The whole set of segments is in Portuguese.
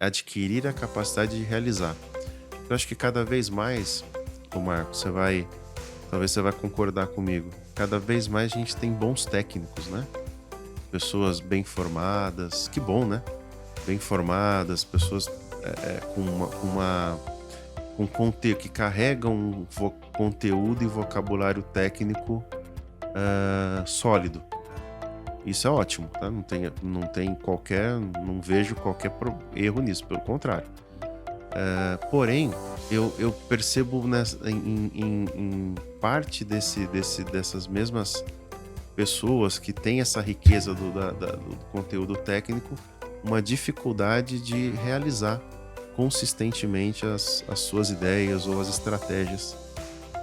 adquirir a capacidade de realizar. Eu acho que cada vez mais, ô Marco, talvez você vai concordar comigo, cada vez mais a gente tem bons técnicos, né? Pessoas bem formadas, que bom, né? Bem formadas, pessoas que carregam conteúdo e vocabulário técnico sólido. Isso é ótimo, tá? Não vejo qualquer erro nisso, pelo contrário. Porém, eu percebo em parte dessas mesmas pessoas que têm essa riqueza do conteúdo técnico, uma dificuldade de realizar consistentemente as suas ideias ou as estratégias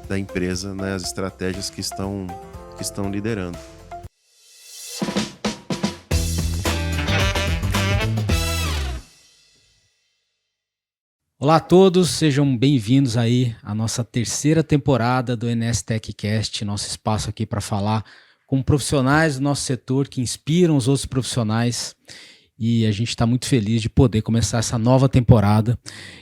da empresa, né? As estratégias que estão liderando. Olá a todos, sejam bem-vindos aí à nossa terceira temporada do NS TechCast, nosso espaço aqui para falar com profissionais do nosso setor que inspiram os outros profissionais, e a gente está muito feliz de poder começar essa nova temporada.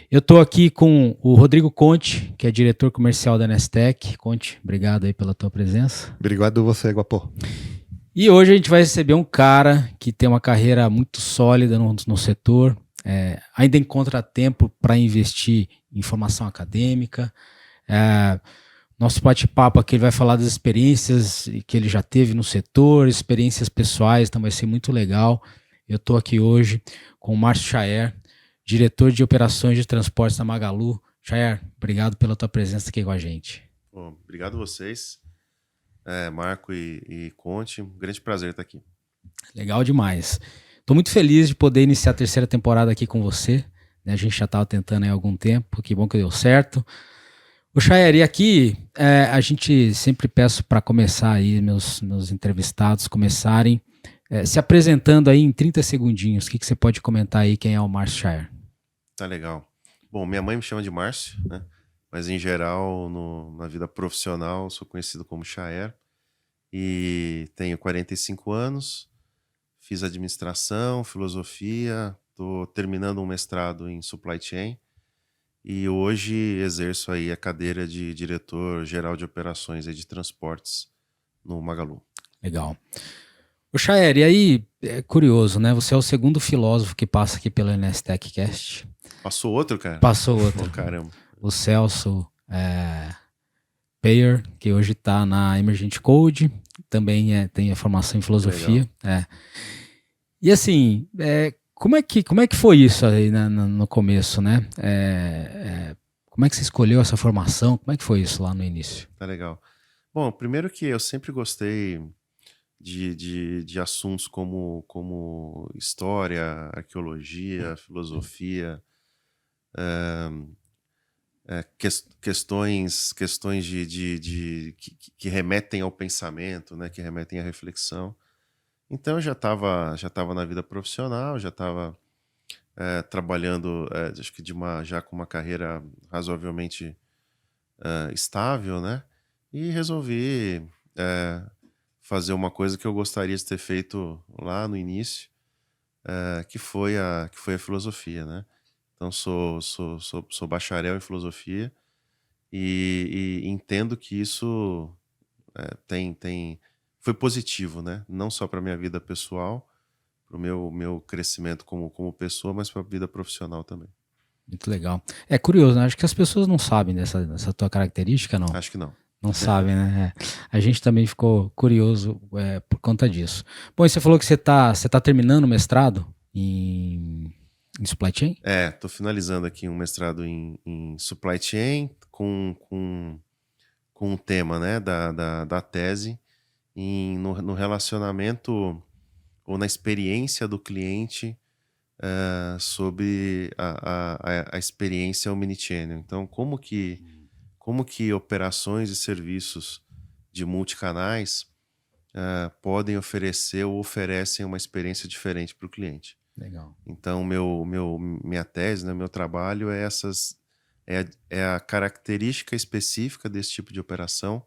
Eu estou aqui com o Rodrigo Conte, que é diretor comercial da NS Tech. Conte, obrigado aí pela tua presença. Obrigado você, Guapô. E hoje a gente vai receber um cara que tem uma carreira muito sólida no setor, ainda encontra tempo para investir em formação acadêmica. Nosso bate-papo aqui vai falar das experiências que ele já teve no setor, experiências pessoais, então vai ser muito legal. Eu estou aqui hoje com o Márcio Chaer, diretor de operações de transportes da Magalu. Chaer, obrigado pela tua presença aqui com a gente. Bom, obrigado a vocês, Marco e Conte. Um grande prazer estar aqui. Legal demais. Estou muito feliz de poder iniciar a terceira temporada aqui com você. A gente já estava tentando há algum tempo, que bom que deu certo. O Chaer, e aqui a gente sempre peço para começar aí, meus entrevistados começarem se apresentando aí em 30 segundinhos. O que você pode comentar aí, quem é o Márcio Chaer? Tá legal. Bom, minha mãe me chama de Márcio, né? Mas em geral, na vida profissional, sou conhecido como Chaer. E tenho 45 anos. Fiz administração, filosofia, estou terminando um mestrado em supply chain e hoje exerço aí a cadeira de diretor-geral de operações e de transportes no Magalu. Legal. O Chaer, e aí, é curioso, né? Você é o segundo filósofo que passa aqui pelo NS TechCast. Passou outro, cara? Passou outro. Oh, caramba. O Celso Payer, que hoje está na Emergent Code, também tem a formação em filosofia. E assim, como é que foi isso aí no começo, né? Como é que você escolheu essa formação? Como é que foi isso lá no início? Tá legal. Bom, primeiro que eu sempre gostei de assuntos como história, arqueologia, filosofia, questões que remetem ao pensamento, né? Que remetem à reflexão. Então eu já estava na vida profissional, já estava trabalhando, acho que já com uma carreira razoavelmente estável, né? E resolvi fazer uma coisa que eu gostaria de ter feito lá no início, que foi a filosofia, né? Então sou bacharel em filosofia e entendo que isso foi positivo, né? Não só para minha vida pessoal, para o meu crescimento como pessoa, mas para a vida profissional também. Muito legal. É curioso, né? Acho que as pessoas não sabem dessa tua característica, não? Acho que não. Não sabem, né? A gente também ficou curioso por conta disso. Bom, e você falou que você tá terminando o mestrado em supply chain? Tô finalizando aqui um mestrado em supply chain com o tema, né, da tese no relacionamento ou na experiência do cliente sobre a experiência omnichannel. Então, como que operações e serviços de multicanais podem oferecer ou oferecem uma experiência diferente para o cliente. Legal. Então, minha tese, né, meu trabalho é a característica específica desse tipo de operação,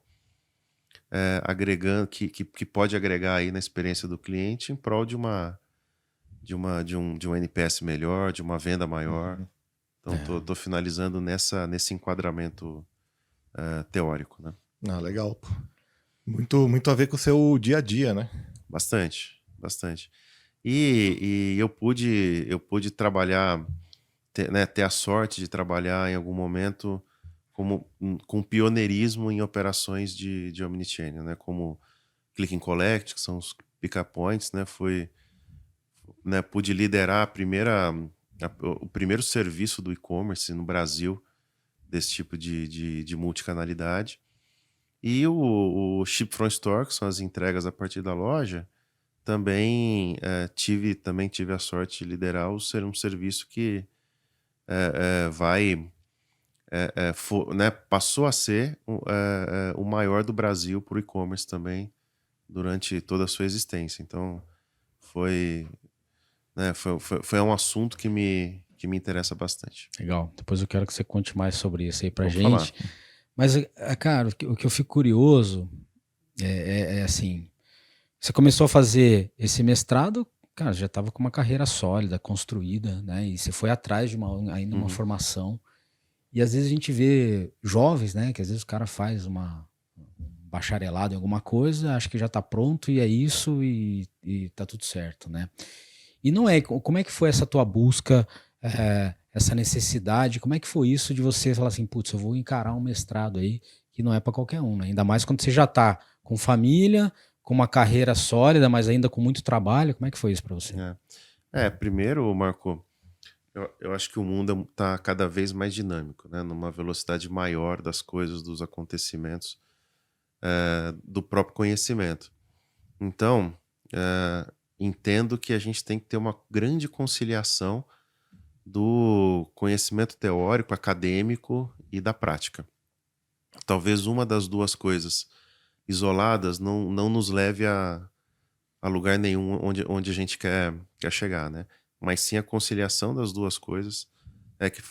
agregando que pode agregar aí na experiência do cliente em prol de uma de um NPS melhor, de uma venda maior. Então, tô finalizando nesse enquadramento teórico, né? Ah, legal, pô. Muito a ver com o seu dia a dia, né? Bastante, bastante. E eu pude trabalhar, ter a sorte de trabalhar em algum momento com pioneirismo em operações de omnichannel, né? Como Click and Collect, que são os pick-up-points, né? Pude liderar o primeiro serviço do e-commerce no Brasil desse tipo de multicanalidade. E o Ship from Store, que são as entregas a partir da loja, também tive a sorte de liderar um serviço que passou a ser o maior do Brasil para o e-commerce também durante toda a sua existência. Então, foi um assunto que me interessa bastante. Legal. Depois eu quero que você conte mais sobre isso aí pra Vou gente. falar. Mas, cara, o que eu fico curioso é assim, você começou a fazer esse mestrado, cara, já estava com uma carreira sólida, construída, né? E você foi atrás de ainda uma formação. E às vezes a gente vê jovens, né? Que às vezes o cara faz um bacharelado em alguma coisa, acha que já tá pronto e é isso e tá tudo certo, né? E não é, como é que foi essa tua busca, essa necessidade, como é que foi isso de você falar assim, putz, eu vou encarar um mestrado aí, que não é para qualquer um, né? Ainda mais quando você já tá com família, com uma carreira sólida, mas ainda com muito trabalho, como é que foi isso para você? Primeiro, Marco, eu acho que o mundo está cada vez mais dinâmico, né? Numa velocidade maior das coisas, dos acontecimentos, do próprio conhecimento. Então, entendo que a gente tem que ter uma grande conciliação do conhecimento teórico, acadêmico e da prática. Talvez uma das duas coisas isoladas não nos leve a lugar nenhum onde a gente quer chegar, né? Mas sim a conciliação das duas coisas é que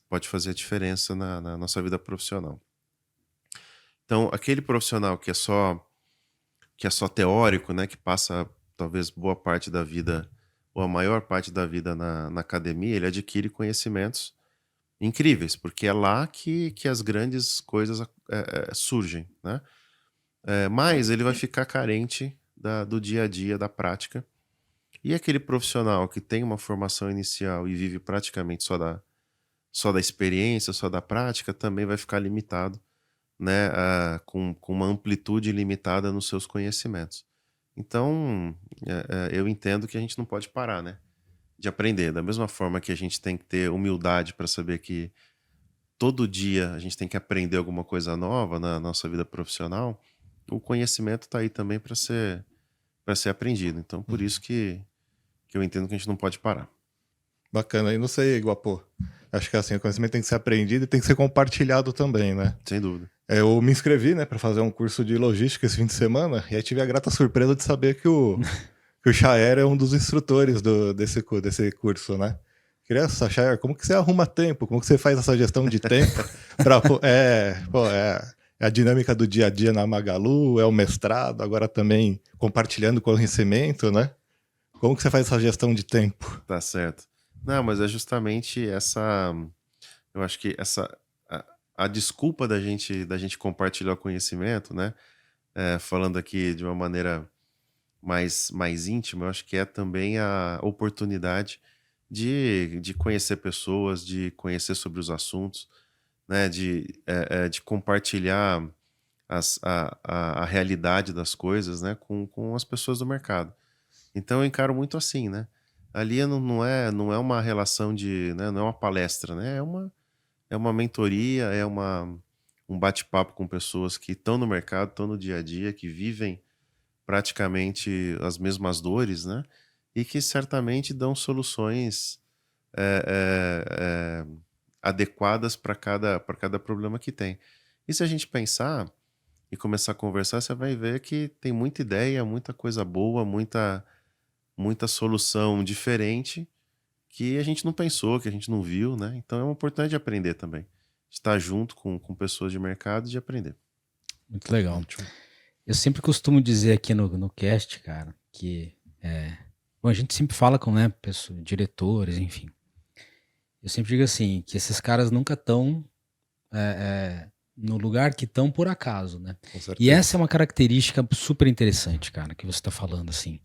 pode fazer a diferença na nossa vida profissional. Então, aquele profissional que é só teórico, né, que passa talvez boa parte da vida ou a maior parte da vida na academia, ele adquire conhecimentos incríveis, porque é lá que as grandes coisas surgem, né? Mas ele vai ficar carente do dia a dia, da prática. E aquele profissional que tem uma formação inicial e vive praticamente só da experiência, só da prática, também vai ficar limitado, né, com uma amplitude limitada nos seus conhecimentos. Então, eu entendo que a gente não pode parar, né, de aprender. Da mesma forma que a gente tem que ter humildade para saber que todo dia a gente tem que aprender alguma coisa nova na nossa vida profissional, o conhecimento está aí também para ser aprendido. Então, por isso que eu entendo que a gente não pode parar. Bacana. E não sei, Guapô. Acho que assim, o conhecimento tem que ser aprendido e tem que ser compartilhado também, né? Sem dúvida. Eu me inscrevi, né, para fazer um curso de logística esse fim de semana e aí tive a grata surpresa de saber que o Chaer é um dos instrutores desse curso, né? Queria saber, Chaer, como que você arruma tempo? Como que você faz essa gestão de tempo? É a dinâmica do dia a dia na Magalu, é o mestrado, agora também compartilhando conhecimento, né? Como que você faz essa gestão de tempo? Tá certo. Não, mas é justamente eu acho que a desculpa da gente compartilhar o conhecimento, né? Falando aqui de uma maneira mais íntima, eu acho que é também a oportunidade de conhecer pessoas, de conhecer sobre os assuntos, né? De compartilhar a realidade das coisas, né? Com as pessoas do mercado. Então eu encaro muito assim, né? Ali não é uma relação né? Não é uma palestra, né? É uma mentoria, um bate-papo com pessoas que estão no mercado, estão no dia a dia, que vivem praticamente as mesmas dores, né? E que certamente dão soluções adequadas para cada problema que tem. E se a gente pensar e começar a conversar, você vai ver que tem muita ideia, muita coisa boa, muita solução diferente que a gente não pensou, que a gente não viu, né? Então é uma oportunidade de aprender também. De estar junto com pessoas de mercado e de aprender. Muito legal. Eu sempre costumo dizer aqui no cast, cara, que Bom, a gente sempre fala com, né, pessoas, diretores, enfim. Eu sempre digo assim, que esses caras nunca estão no lugar que estão por acaso, né? Com E certeza. essa é uma característica super interessante, cara, que você está falando, assim,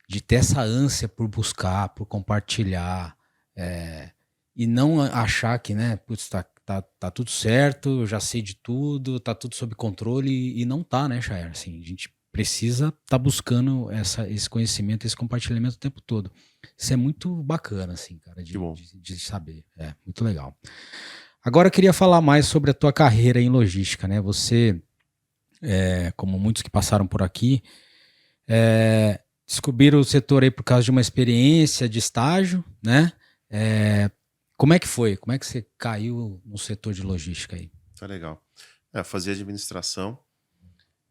de ter essa ânsia por buscar, por compartilhar, e não achar que, né, putz, tá tudo certo, eu já sei de tudo, tá tudo sob controle, e não tá, né, Chair? Assim, a gente precisa estar buscando esse conhecimento, esse compartilhamento o tempo todo. Isso é muito bacana, assim, cara, Que bom. de saber. É, muito legal. Agora eu queria falar mais sobre a tua carreira em logística, né? Você, como muitos que passaram por aqui, descobriram o setor aí por causa de uma experiência de estágio, né? Como é que foi? Como é que você caiu no setor de logística aí? Tá legal. Fazia administração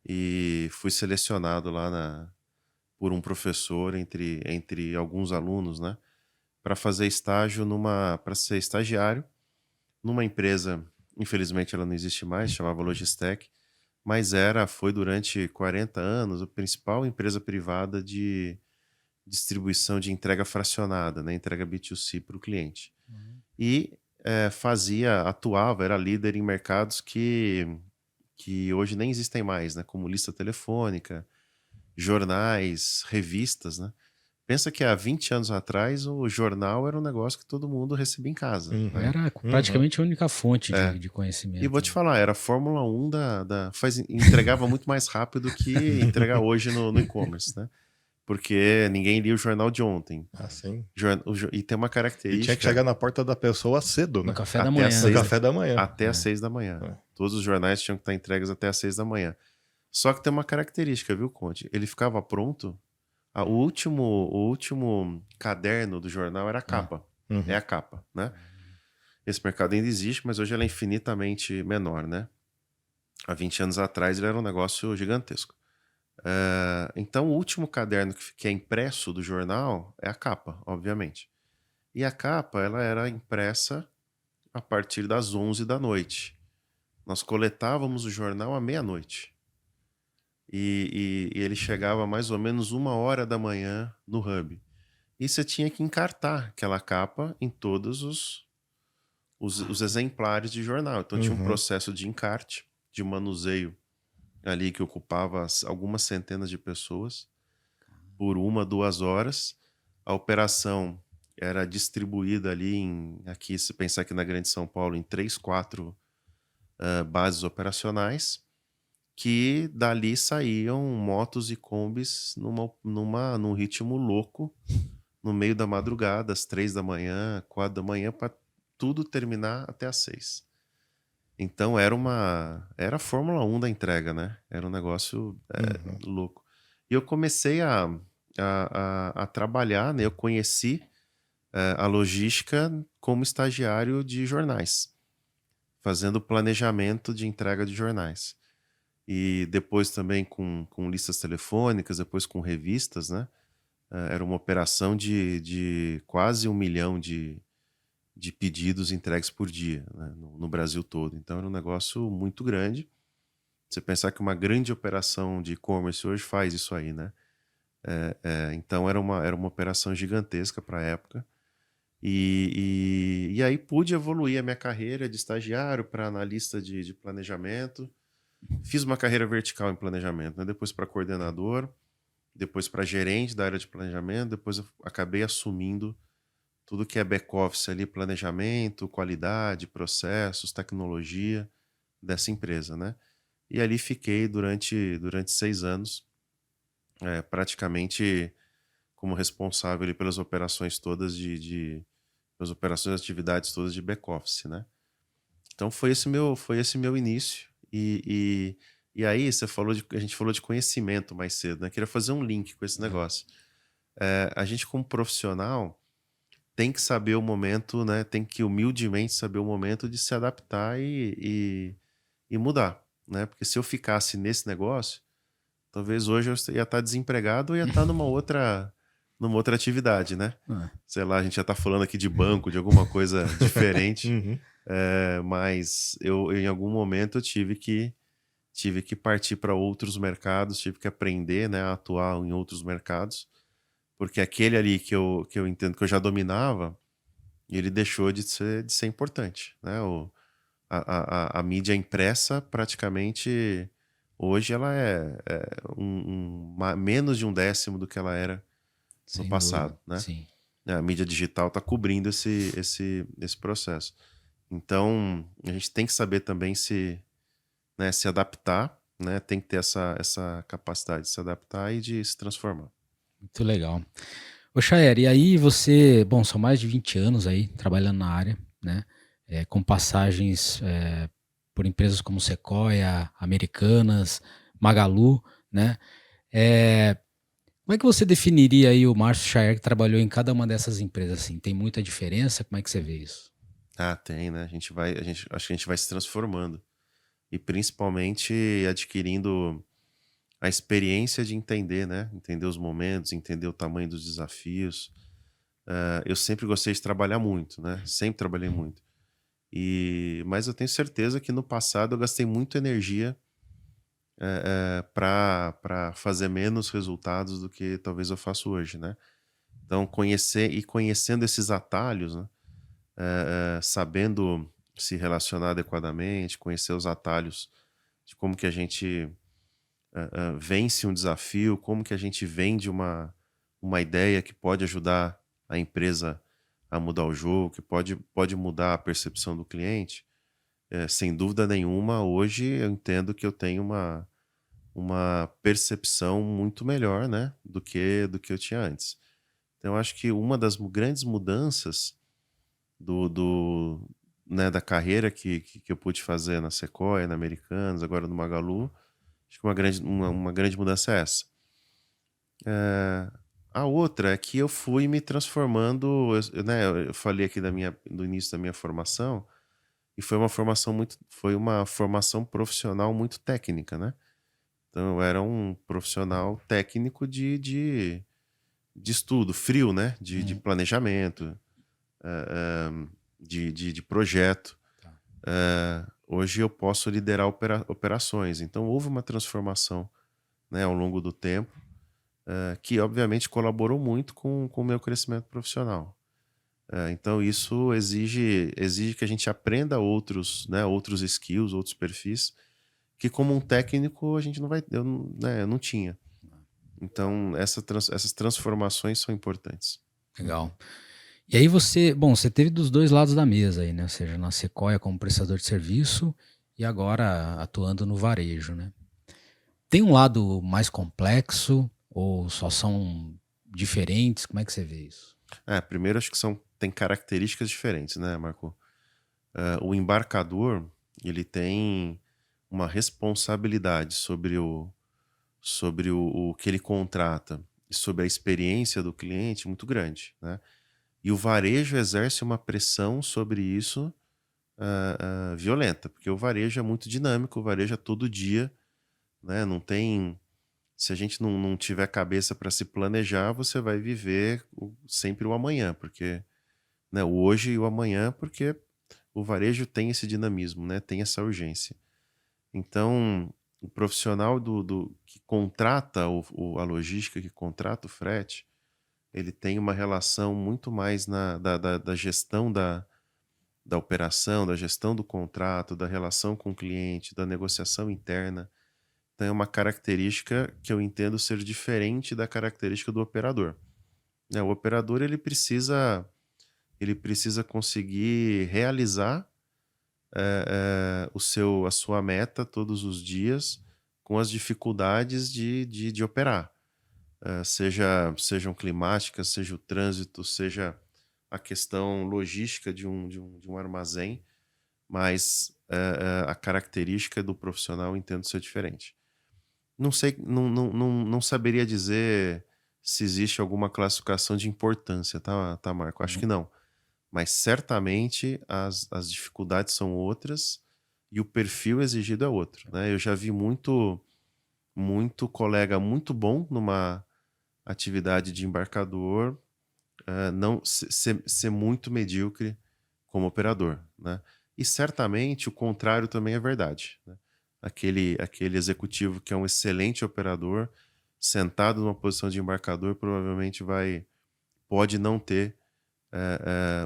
e fui selecionado lá por um professor entre alguns alunos, né? Para fazer estágio para ser estagiário numa empresa, infelizmente ela não existe mais, chamava Logistec, mas foi durante 40 anos a principal empresa privada de distribuição de entrega fracionada, né? Entrega B2C para o cliente. E atuava, era líder em mercados que hoje nem existem mais, né? Como lista telefônica, jornais, revistas, né? Pensa que há 20 anos atrás o jornal era um negócio que todo mundo recebia em casa. Uhum. Né? Era praticamente a única fonte de conhecimento. E vou te falar, era a Fórmula 1 entregava muito mais rápido que entregar hoje no e-commerce, né? Porque ninguém lia o jornal de ontem. Ah, sim. E tem uma E característica... tinha que chegar na porta da pessoa cedo, né? No café da manhã. No café da manhã. Até às 6 da manhã. Todos os jornais tinham que estar entregues até às 6 da manhã. Só que tem uma característica, viu, Conte? Ele ficava pronto... O último caderno do jornal era a capa. Uhum. É a capa, né? Esse mercado ainda existe, mas hoje ele é infinitamente menor, né? Há 20 anos atrás ele era um negócio gigantesco. Então o último caderno que é impresso do jornal é a capa, obviamente. E a capa, ela era impressa a partir das 11 da noite. Nós coletávamos o jornal à meia-noite. E ele chegava mais ou menos 1h da manhã no hub. E você tinha que encartar aquela capa em todos os exemplares de jornal. Então tinha um processo de encarte, de manuseio ali que ocupava algumas centenas de pessoas por 1, 2 horas. A operação era distribuída ali aqui, se pensar aqui na Grande São Paulo, em 3, 4 bases operacionais, que dali saíam motos e combis num ritmo louco, no meio da madrugada, às 3 da manhã, 4 da manhã, para tudo terminar até às 6. Então era a Fórmula 1 da entrega, né? Era um negócio louco. E eu comecei a trabalhar, né? Eu conheci a logística como estagiário de jornais, fazendo planejamento de entrega de jornais. E depois também com listas telefônicas, depois com revistas, né? Era uma operação de quase 1 milhão de pedidos entregues por dia, né? No Brasil todo. Então era um negócio muito grande. Você pensar que uma grande operação de e-commerce hoje faz isso aí, né? Então era uma operação gigantesca para a época. E aí pude evoluir a minha carreira de estagiário para analista de planejamento. Fiz uma carreira vertical em planejamento, né? Depois para coordenador, depois para gerente da área de planejamento, depois eu acabei assumindo tudo que é back-office ali, planejamento, qualidade, processos, tecnologia dessa empresa, né? E ali fiquei durante 6 anos, praticamente como responsável ali pelas operações todas pelas operações e atividades todas de back-office, né? Então foi esse meu início. E aí a gente falou de conhecimento mais cedo, né? Queria fazer um link com esse negócio. A gente como profissional tem que saber o momento, né? Tem que humildemente saber o momento de se adaptar e mudar, né? Porque se eu ficasse nesse negócio, talvez hoje eu ia estar desempregado ou ia estar numa outra atividade, né? Sei lá, a gente já está falando aqui de banco, de alguma coisa diferente. Mas eu em algum momento eu tive que partir para outros mercados, tive que aprender, né, a atuar em outros mercados. porque aquele ali que eu entendo que eu já dominava, ele deixou de ser importante, né? A mídia impressa praticamente hoje ela é menos de um décimo do que ela era no Sem dúvida. passado, né? Sim. A mídia digital está cobrindo esse processo. Então, a gente tem que saber também né, se adaptar, né? Tem que ter essa capacidade de se adaptar e de se transformar. Muito legal. Ô, Chaer, e aí você, bom, são mais de 20 anos aí trabalhando na área, né? Com passagens por empresas como Sequoia, Americanas, Magalu, né? É, como é que você definiria aí o Márcio Chaer que trabalhou em cada uma dessas empresas? Assim, tem muita diferença? Como é que você vê isso? Ah, tem, né? Acho que a gente vai se transformando e principalmente adquirindo a experiência de entender, né? Entender os momentos, entender o tamanho dos desafios. Eu sempre gostei de trabalhar muito, né? Sempre trabalhei muito. Mas eu tenho certeza que no passado eu gastei muita energia para fazer menos resultados do que talvez eu faço hoje, né? Então, conhecendo esses atalhos, né? Sabendo se relacionar adequadamente, conhecer os atalhos de como que a gente vence um desafio, como que a gente vende uma ideia que pode ajudar a empresa a mudar o jogo, que pode mudar a percepção do cliente. Sem dúvida nenhuma, hoje eu entendo que eu tenho uma percepção muito melhor, né, do que eu tinha antes. Então, eu acho que uma das grandes mudanças né, da carreira que eu pude fazer na Sequoia, na Americanas, agora no Magalu, acho que uma grande mudança é essa. A outra é que eu fui me transformando, né, eu falei aqui do início da minha formação, e foi uma formação profissional muito técnica, né? Então eu era um profissional técnico de estudo, frio, né? De Uhum. planejamento, de projeto. Tá. Hoje eu posso liderar operações. Então houve uma transformação, né, ao longo do tempo, que obviamente colaborou muito com o meu crescimento profissional. Então isso exige que a gente aprenda né, outros skills, outros perfis, que como um técnico a gente não vai, né, eu não tinha. Então essas transformações são importantes. Legal. E aí você, bom, você teve dos dois lados da mesa aí, né? Ou seja, na Sequoia como prestador de serviço e agora atuando no varejo, né? Tem um lado mais complexo ou só são diferentes? Como é que você vê isso? Primeiro acho que tem características diferentes, né, Marco? O embarcador, ele tem uma responsabilidade sobre o que ele contrata e sobre a experiência do cliente muito grande, né? E o varejo exerce uma pressão sobre isso violenta, porque o varejo é muito dinâmico, o varejo é todo dia, né? Não tem. Se a gente não tiver cabeça para se planejar, você vai viver sempre o amanhã, porque, né, o hoje e o amanhã, porque o varejo tem esse dinamismo, né? Tem essa urgência. Então, o profissional que contrata a logística, que contrata o frete, ele tem uma relação muito mais da gestão da operação, da gestão do contrato, da relação com o cliente, da negociação interna. Então, é uma característica que eu entendo ser diferente da característica do operador. Né, o operador ele precisa conseguir realizar a sua meta todos os dias com as dificuldades de operar. Sejam climáticas, seja o trânsito, seja a questão logística de um armazém, mas a característica do profissional eu entendo ser diferente. Não sei, não saberia dizer se existe alguma classificação de importância, tá, Marco? Acho que não. Mas certamente as dificuldades são outras e o perfil exigido é outro, né? Eu já vi muito colega muito bom numa atividade de embarcador não ser muito medíocre como operador, né? E certamente o contrário também é verdade, né? Aquele executivo que é um excelente operador sentado numa posição de embarcador provavelmente pode não ter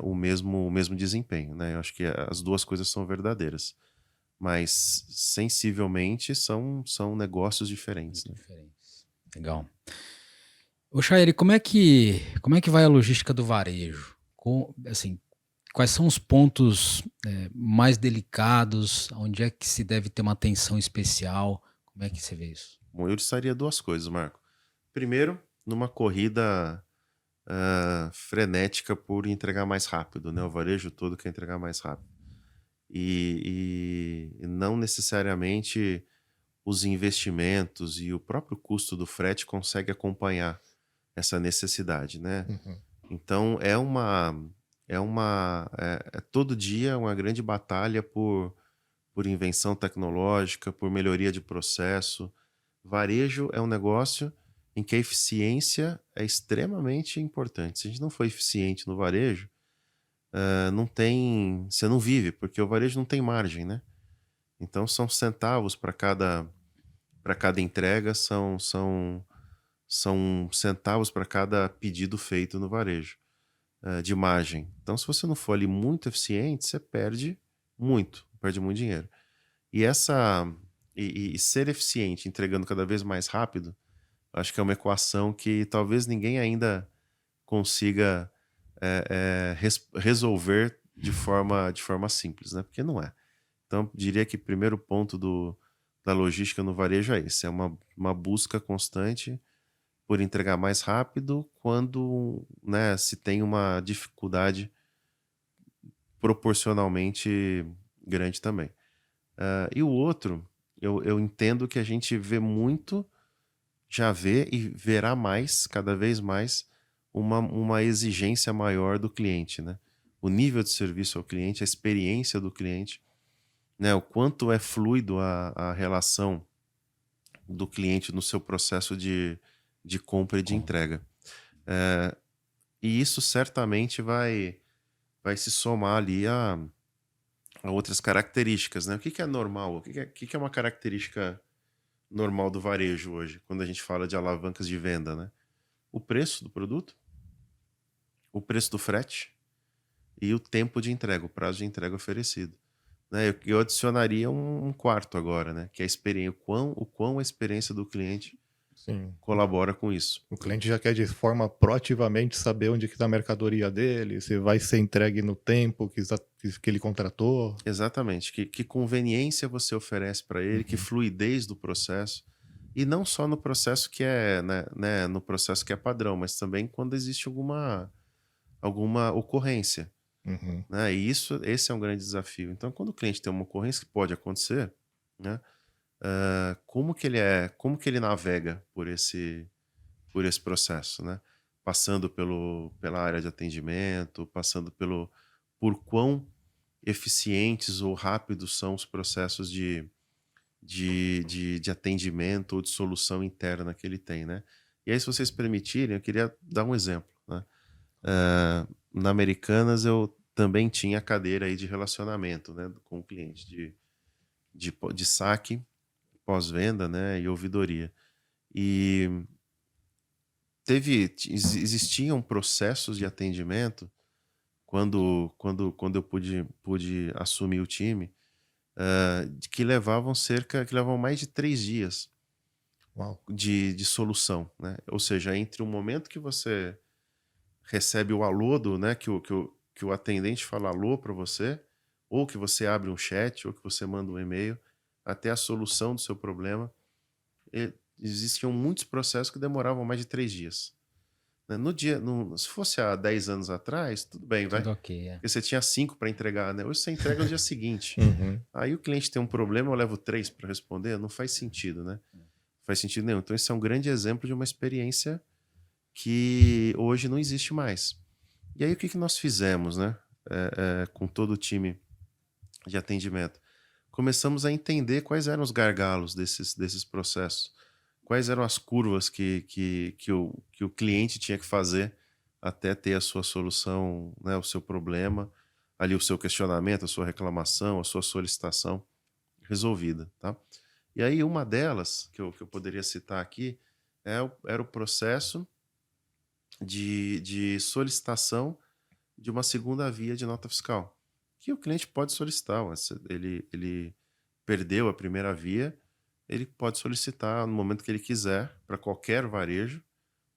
o mesmo desempenho, né? Eu acho que as duas coisas são verdadeiras, mas sensivelmente são negócios diferentes, né? Diferentes. Legal. Ô, Chaeri, como é que vai a logística do varejo? Assim, quais são os pontos mais delicados? Onde é que se deve ter uma atenção especial? Como é que você vê isso? Bom, eu destacaria duas coisas, Marco. Primeiro, numa corrida frenética por entregar mais rápido, né? O varejo todo quer entregar mais rápido. E não necessariamente os investimentos e o próprio custo do frete consegue acompanhar essa necessidade, né? Uhum. Então todo dia uma grande batalha por invenção tecnológica, por melhoria de processo. Varejo é um negócio em que a eficiência é extremamente importante. Se a gente não for eficiente no varejo, você não vive, porque o varejo não tem margem, né? Então são centavos para cada entrega, são centavos para cada pedido feito no varejo, de margem. Então, se você não for ali muito eficiente, você perde muito dinheiro. E ser eficiente, entregando cada vez mais rápido, acho que é uma equação que talvez ninguém ainda consiga resolver de forma simples, né? Porque não é. Então, diria que o primeiro ponto da logística no varejo é esse: é uma busca constante por entregar mais rápido quando, né, se tem uma dificuldade proporcionalmente grande também. E o outro, eu entendo que a gente já vê e verá mais, cada vez mais, uma exigência maior do cliente, né? O nível de serviço ao cliente, a experiência do cliente, né? O quanto é fluido a relação do cliente no seu processo de compra e de entrega. E isso certamente vai se somar ali a outras características, né? O que é normal? O que é uma característica normal do varejo hoje, quando a gente fala de alavancas de venda, né? O preço do produto, o preço do frete e o tempo de entrega, o prazo de entrega oferecido. Né? Eu adicionaria um quarto agora, né? Que é a experiência, o quão a experiência do cliente Sim. colabora com isso. O cliente já quer de forma proativamente saber onde que está a mercadoria dele, se vai ser entregue no tempo que ele contratou. Exatamente. Que conveniência você oferece para ele, que fluidez do processo. E não só no processo que é, né, no processo que é padrão, mas também quando existe alguma ocorrência. Uhum. Né? E esse é um grande desafio. Então, quando o cliente tem uma ocorrência que pode acontecer, né, como que ele navega por esse processo, né? Passando pela área de atendimento, passando por quão eficientes ou rápidos são os processos de atendimento ou de solução interna que ele tem, né? E aí, se vocês permitirem, eu queria dar um exemplo, né? Na Americanas eu também tinha a cadeira aí de relacionamento, né, com o cliente, de saque, pós-venda, né, e ouvidoria. E existiam processos de atendimento quando eu pude assumir o time, que levavam mais de 3 dias Uau. de solução, né? Ou seja, entre o momento que você recebe o alô né, que o atendente fala alô para você, ou que você abre um chat, ou que você manda um e-mail, até a solução do seu problema, existiam muitos processos que demoravam mais de 3 dias. Né? Se fosse há 10 anos atrás, tudo bem, vai. Tudo ok, Porque você tinha 5 para entregar, né? Hoje você entrega no dia seguinte. Uhum. Aí o cliente tem um problema, eu levo 3 para responder, não faz sentido, né? Não faz sentido nenhum. Então esse é um grande exemplo de uma experiência que hoje não existe mais. E aí o que nós fizemos, né? Com todo o time de atendimento? Começamos a entender quais eram os gargalos desses processos, quais eram as curvas que o cliente tinha que fazer até ter a sua solução, né, o seu problema, ali o seu questionamento, a sua reclamação, a sua solicitação resolvida, tá? E aí uma delas, que eu poderia citar aqui, era o processo de solicitação de uma segunda via de nota fiscal, que o cliente pode solicitar. Ele perdeu a primeira via, ele pode solicitar no momento que ele quiser, para qualquer varejo,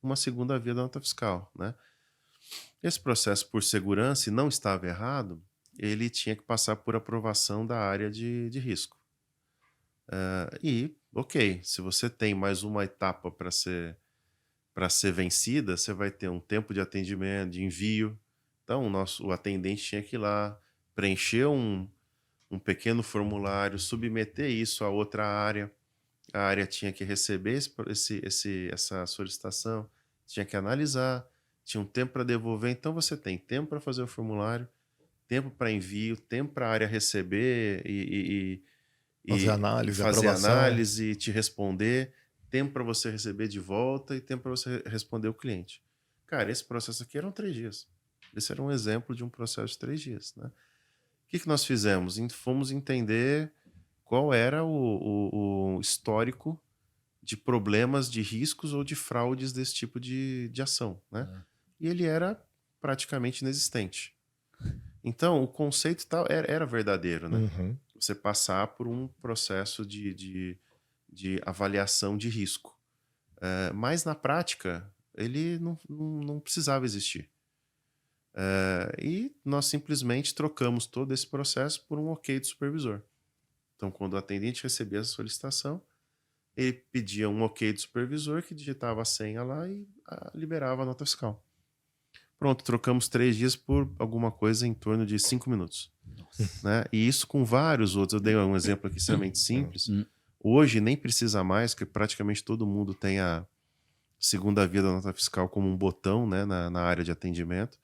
uma segunda via da nota fiscal, né? Esse processo, por segurança, e não estava errado, ele tinha que passar por aprovação da área de risco. Ok, se você tem mais uma etapa para ser vencida, você vai ter um tempo de atendimento, de envio. Então, o atendente tinha que ir lá, preencher um pequeno formulário, submeter isso a outra área. A área tinha que receber essa solicitação, tinha que analisar, tinha um tempo para devolver. Então, você tem tempo para fazer o formulário, tempo para envio, tempo para a área receber Fazer e análise, fazer aprovação. análise e te responder, tempo para você receber de volta e tempo para você responder o cliente. Cara, esse processo aqui eram 3 dias. Esse era um exemplo de um processo de 3 dias, né? O que nós fizemos? Fomos entender qual era o histórico de problemas, de riscos ou de fraudes desse tipo de ação, né? E ele era praticamente inexistente. Então, o conceito era verdadeiro, né? Uhum. Você passar por um processo de avaliação de risco. Mas, na prática, ele não precisava existir. E nós simplesmente trocamos todo esse processo por um ok do supervisor. Então, quando o atendente recebia a solicitação, ele pedia um ok do supervisor, que digitava a senha lá e liberava a nota fiscal. Pronto, trocamos 3 dias por alguma coisa em torno de 5 minutos. Né? E isso com vários outros. Eu dei um exemplo aqui extremamente simples. Hoje nem precisa mais, que praticamente todo mundo tem a segunda via da nota fiscal como um botão, né, na área de atendimento.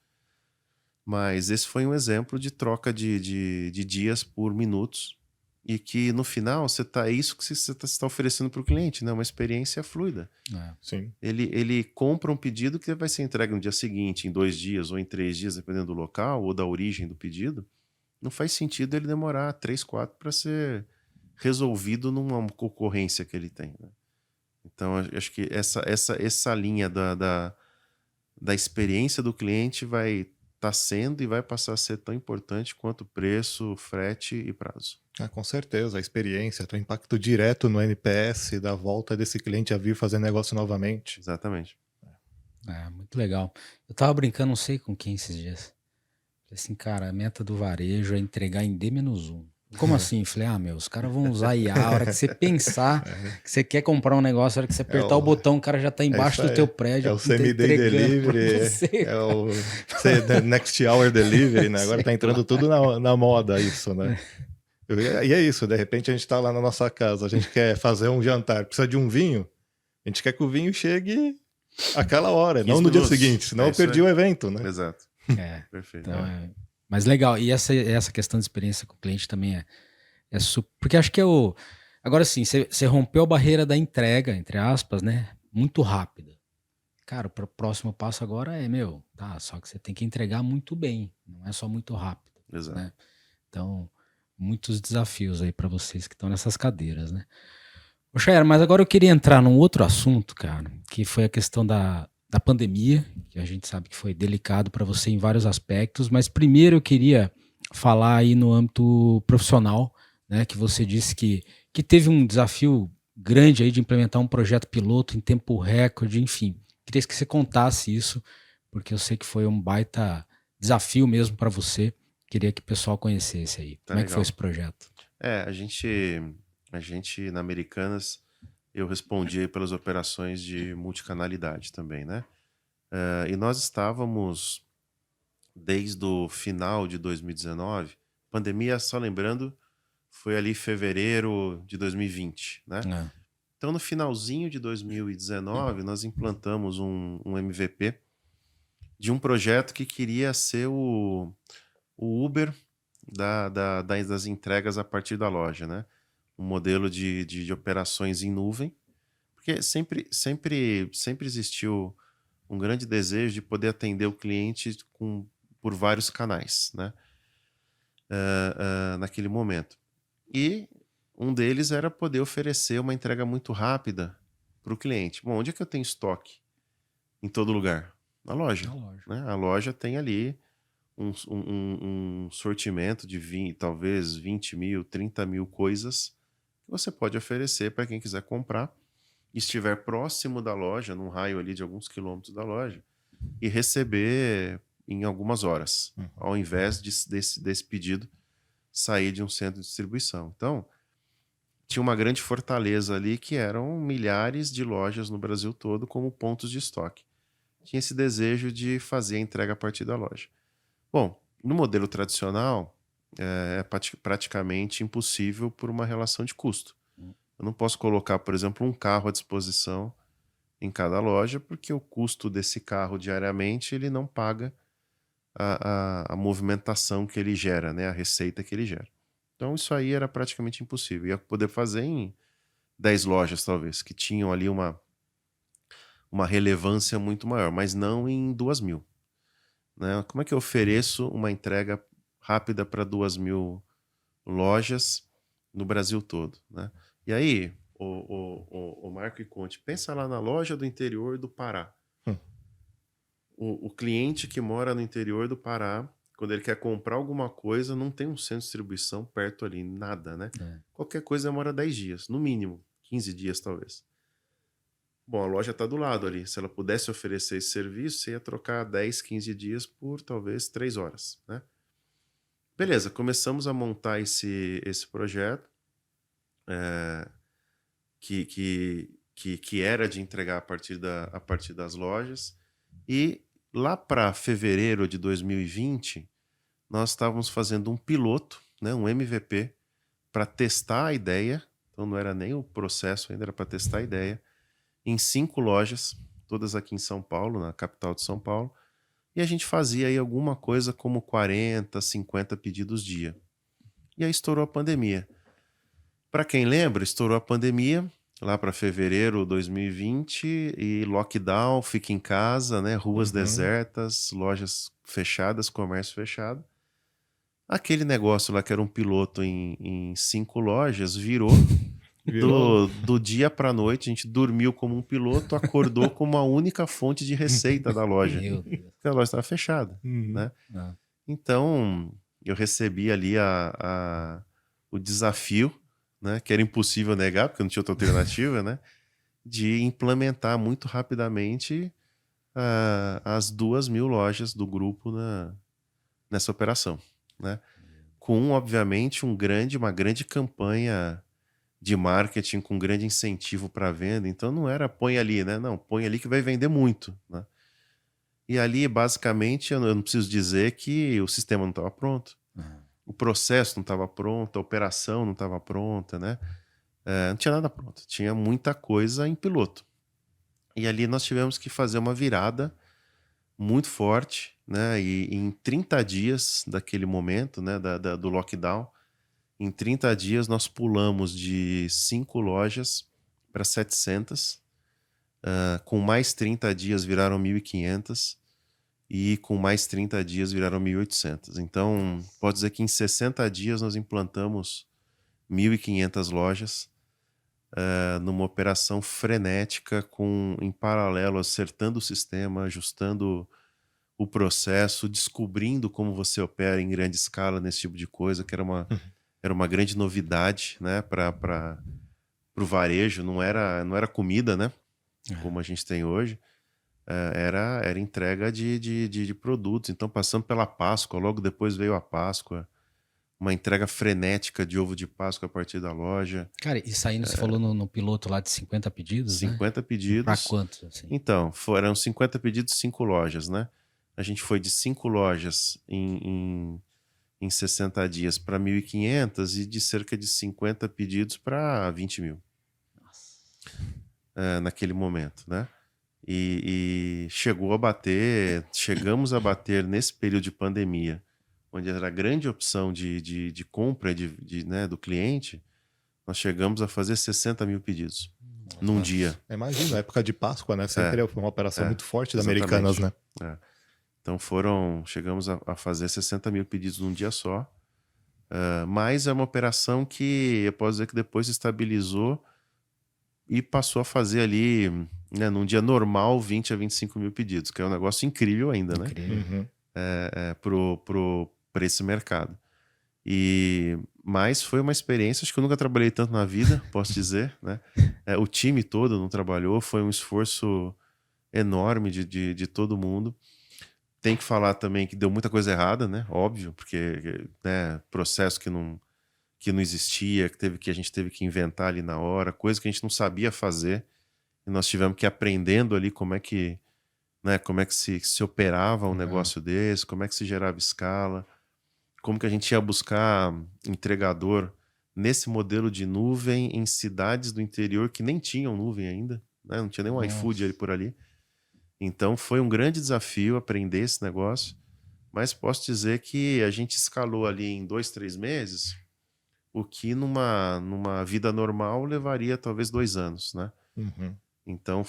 Mas esse foi um exemplo de troca de dias por minutos, e que no final é isso que você está oferecendo para o cliente, né? Uma experiência fluida. Sim. Ele compra um pedido que vai ser entregue no dia seguinte, em 2 dias ou em 3 dias, dependendo do local ou da origem do pedido. Não faz sentido ele demorar 3, 4 para ser resolvido numa concorrência que ele tem, né? Então, acho que essa linha da experiência do cliente vai estar sendo e vai passar a ser tão importante quanto preço, frete e prazo. Com certeza, a experiência, tem impacto direto no NPS, da volta desse cliente a vir fazer negócio novamente. Exatamente. Muito legal. Eu tava brincando, não sei com quem esses dias. Falei assim, cara, a meta do varejo é entregar em D-1. Como assim? Falei, os caras vão usar IA. A hora que você pensar que você quer comprar um negócio, a hora que você apertar o botão, o cara já tá embaixo do teu prédio. É o same-day delivery, é o next hour delivery, né? Agora tá entrando tudo na moda isso, né? E é isso, de repente a gente tá lá na nossa casa, a gente quer fazer um jantar, precisa de um vinho, a gente quer que o vinho chegue àquela hora, não no dia seguinte, senão eu perdi o evento, né? Exato. Perfeito. Então, mas legal, e essa questão de experiência com o cliente também é super, porque acho que agora sim, você rompeu a barreira da entrega, entre aspas, né, muito rápida. Cara, o próximo passo agora só que você tem que entregar muito bem, não é só muito rápido. Exato. Né? Então, muitos desafios aí para vocês que estão nessas cadeiras, né? Ô, Chayara, mas agora eu queria entrar num outro assunto, cara, que foi a questão da pandemia, que a gente sabe que foi delicado para você em vários aspectos, mas primeiro eu queria falar aí no âmbito profissional, né, que você disse que teve um desafio grande aí de implementar um projeto piloto em tempo recorde, enfim. Queria que você contasse isso, porque eu sei que foi um baita desafio mesmo para você. Queria que o pessoal conhecesse aí. Como é que foi esse projeto? A gente na Americanas, eu respondi pelas operações de multicanalidade também, né? E nós estávamos, desde o final de 2019, pandemia, só lembrando, foi ali em fevereiro de 2020, né? Então, no finalzinho de 2019, nós implantamos um MVP de um projeto que queria ser o Uber das entregas a partir da loja, né? Um modelo de operações em nuvem, porque sempre existiu um grande desejo de poder atender o cliente por vários canais, né? Naquele momento. E um deles era poder oferecer uma entrega muito rápida para o cliente. Bom, onde é que eu tenho estoque? Em todo lugar? Na loja. Na loja. Né? A loja tem ali um sortimento de 20, talvez 20 mil, 30 mil coisas que você pode oferecer para quem quiser comprar e estiver próximo da loja, num raio ali de alguns quilômetros da loja, e receber em algumas horas, ao invés desse pedido sair de um centro de distribuição. Então, tinha uma grande fortaleza ali que eram milhares de lojas no Brasil todo como pontos de estoque. Tinha esse desejo de fazer a entrega a partir da loja. Bom, no modelo tradicional, é praticamente impossível por uma relação de custo. Eu não posso colocar, por exemplo, um carro à disposição em cada loja, porque o custo desse carro diariamente ele não paga a movimentação que ele gera, né? A receita que ele gera. Então isso aí era praticamente impossível. Ia poder fazer em 10 lojas, talvez, que tinham ali uma relevância muito maior, mas não em 2.000. Né? Como é que eu ofereço uma entrega rápida para 2.000 lojas no Brasil todo? Né? E aí, o Marco e Conte, pensa lá na loja do interior do Pará. O cliente que mora no interior do Pará, quando ele quer comprar alguma coisa, não tem um centro de distribuição perto ali, nada, né? Qualquer coisa demora 10 dias, no mínimo, 15 dias talvez. Bom, a loja está do lado ali. Se ela pudesse oferecer esse serviço, você ia trocar 10, 15 dias por talvez 3 horas, né? Beleza, começamos a montar esse projeto que era de entregar a partir das lojas. E lá para fevereiro de 2020, nós estávamos fazendo um piloto, né, um MVP, para testar a ideia. Então não era nem o processo ainda, era para testar a ideia, em 5 lojas, todas aqui em São Paulo, na capital de São Paulo. E a gente fazia aí alguma coisa como 40, 50 pedidos dia. E aí estourou a pandemia. Para quem lembra, estourou a pandemia lá para fevereiro de 2020 e lockdown, fica em casa, né? Ruas desertas, lojas fechadas, comércio fechado. Aquele negócio lá que era um piloto em 5 lojas virou do dia para noite. A gente dormiu como um piloto, acordou como a única fonte de receita da loja. Meu Deus. Porque a loja estava fechada, né? Ah. Então, eu recebi ali o desafio, né, que era impossível negar, porque não tinha outra alternativa, né, de implementar muito rapidamente as 2.000 lojas do grupo nessa operação, né? Com, obviamente, uma grande campanha de marketing, com grande incentivo para venda. Então, não era põe ali, né? Não, põe ali que vai vender muito, né? E ali, basicamente, eu não preciso dizer que o sistema não estava pronto. O processo não estava pronto, a operação não estava pronta, né? Não tinha nada pronto. Tinha muita coisa em piloto. E ali nós tivemos que fazer uma virada muito forte, né? E em 30 dias daquele momento, né? Do lockdown, em 30 dias nós pulamos de 5 lojas para 700. Com mais 30 dias viraram 1.500. E com mais 30 dias viraram 1.800. Então, pode dizer que em 60 dias nós implantamos 1.500 lojas numa operação frenética, em paralelo, acertando o sistema, ajustando o processo, descobrindo como você opera em grande escala nesse tipo de coisa, que era uma grande novidade, né, para o varejo. Não era comida, né, como a gente tem hoje. Era entrega de produtos. Então, passando pela Páscoa, logo depois veio a Páscoa, uma entrega frenética de ovo de Páscoa a partir da loja. Cara, e saindo, você falou no piloto lá de 50 pedidos, 50 né? pedidos. Pra quantos, assim? Então, foram 50 pedidos, 5 lojas, né? A gente foi de 5 lojas em 60 dias para 1.500 e de cerca de 50 pedidos para 20 mil. Naquele momento, né? E chegamos a bater nesse período de pandemia, onde era a grande opção de compra né, do cliente, nós chegamos a fazer 60 mil pedidos num dia. Imagina, época de Páscoa, né? Sempre foi uma operação muito forte da Americanas, né? Então chegamos a fazer 60 mil pedidos num dia só, mas é uma operação que eu posso dizer que depois se estabilizou e passou a fazer ali, né, num dia normal, 20 a 25 mil pedidos, que é um negócio incrível ainda, né? Incrível. Uhum. Para esse mercado. Mas foi uma experiência, acho que eu nunca trabalhei tanto na vida, posso dizer, né? O time todo não trabalhou, foi um esforço enorme de todo mundo. Tem que falar também que deu muita coisa errada, né? Óbvio, porque né, processo que não existia, que a gente teve que inventar ali na hora, coisa que a gente não sabia fazer, e nós tivemos que ir aprendendo ali como é que, né, como é que se operava um negócio desse, como é que se gerava escala, como que a gente ia buscar entregador nesse modelo de nuvem em cidades do interior que nem tinham nuvem ainda, né? Não tinha nem um iFood ali por ali. Então foi um grande desafio aprender esse negócio, mas posso dizer que a gente escalou ali em 2, 3 meses, o que numa vida normal levaria talvez 2 anos, né? Uhum. Então